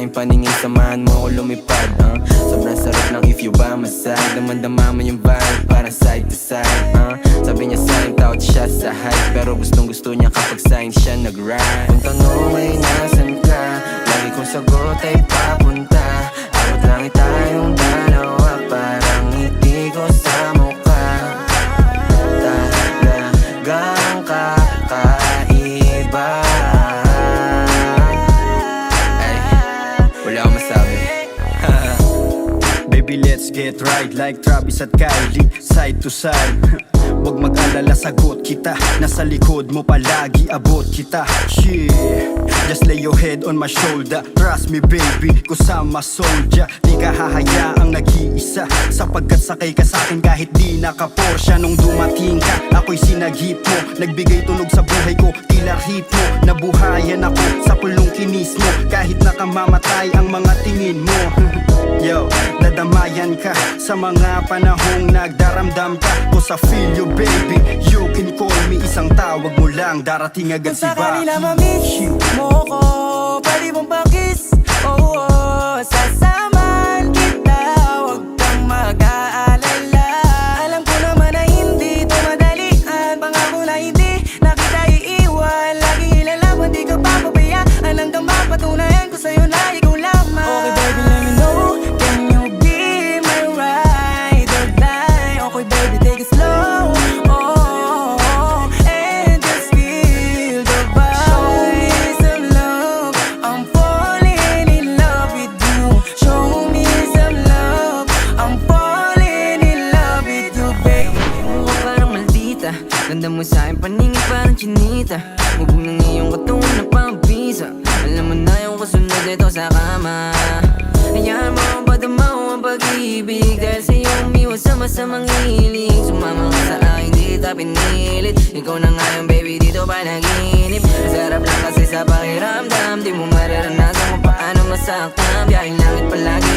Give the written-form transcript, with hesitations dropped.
aking paningin, samahan mo ko lumipad. Sobrang sarap ng if you by my side. Damandama mo yung vibe, parang side to side. Sabi niya sa'yo, tawad siya sa hype, pero gustong gusto niya kapag sa'yo siya nag-ride. Kung tanong ay nasan ka, lagi kong sagot ay papunta. Abot langit tayong dalawa, parang ngiti ko sa mukha. Talagang kakaiba. Ay, wala akong masabi. Baby, let's get right like Travis at Kylie, side to side. Huwag mag-alala, sagot kita. Nasa likod mo palagi, abot kita. Yeah, just lay your head on my shoulder. Trust me baby, kusama soldier. Di ka hahayaang nag-iisa, sapagkat sakay ka sa'kin kahit di naka-Porsche. Nung dumating ka, ako'y sinagip mo. Nagbigay tunog sa buhay ko, tila ritmo. Nabuhayan ako sa pulong kinis mo. Kahit nakamamatay ang mga tingin mo. Yo, dadamayan ka sa mga panahong nagdaramdam ka. Cause I feel you baby, you can call me. Isang tawag mo lang, darating agad si Baki. Kung sakali na ma-miss mo ko, pwede mong pa-kiss. Oh, oh, sasamahan kita, huwag kang mag-aalala. Alam ko naman na hindi ito madalian. Pangako na hindi na kita iiwan. Laging ilalaban, di ka papabayaan. Hanggang mapatunayan ko sa'yo na ikaw lamang. Okay baby, let me know, can you be my ride or die? Okay baby, take it slow. Oh, and just feel the vibe. Show me some love, I'm falling in love with you. Show me some love, I'm falling in love with you, baby. Mukha parang maldita, ganda mo sa'kin, paningin parang chinita. Hubog ng iyong katawan na pampisa. Alam mo na yung kasunod nito sa kama. Hayaan mo ang padamaw ang pag-ibig. Dahil sa'yo umiwas sa masamang hilig. Sumama ka sa akin, di kita pinilit. Ikaw na nga yung baby, dito panaginip. Sarap lang kasi sa pakiramdam, di mo mararanasan kung paano masaktan. Biyahing langit palagi